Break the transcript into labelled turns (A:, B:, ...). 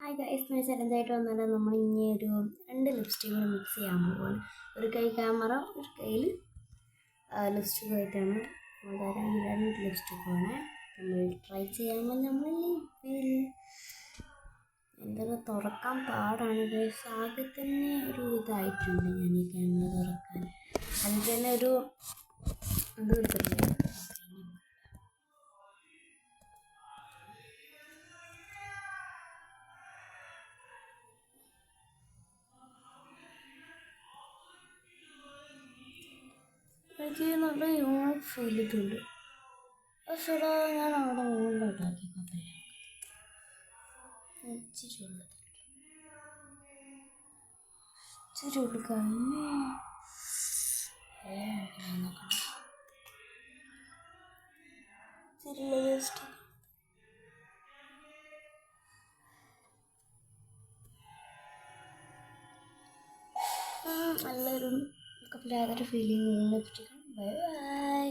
A: Hi guys, ഞാൻ ചലഞ്ചായിട്ട് വന്നാൽ നമ്മൾ ഇനി ഒരു 2 ലിപ്സ്റ്റിക് കൂടെ മിക്സ് ചെയ്യാൻ പോവുകയാണ്. ഒരു കൈ ക്യാമറ, ഒരു കയ്യിൽ ലിപ്സ്റ്റിക് ആയിട്ടാണ് ഈ 2 ലിപ്സ്റ്റിക്കാണ് നമ്മൾ ട്രൈ ചെയ്യാൻ. നമ്മൾ ലിപ്പിൽ എന്തായാലും തുറക്കാൻ പാടാണ് ഗൈസ്. ആകെ തന്നെ ഒരു ഇതായിട്ടുണ്ട് ഞാൻ ഈ ക്യാമറ തുറക്കാൻ. അതിൽ തന്നെ ഒരു ഇത് കിട്ടുന്നില്ല. എനിക്ക് നല്ല യൂണിക് ഫീൽ ചെയ്തിട്ടുണ്ട്. പക്ഷേ ഞാൻ അവിടെ മുകളിലോട്ടാക്കി കുഴപ്പമില്ല. ഇച്ചിരി ഉള്ളത് ഇച്ചിരി കൊടുക്കാം. നോക്കണം ഇച്ചിരി വേസ്റ്റ്. നല്ലൊരു കുഴപ്പമില്ലാതൊരു ഫീലിംഗ്. Bye bye.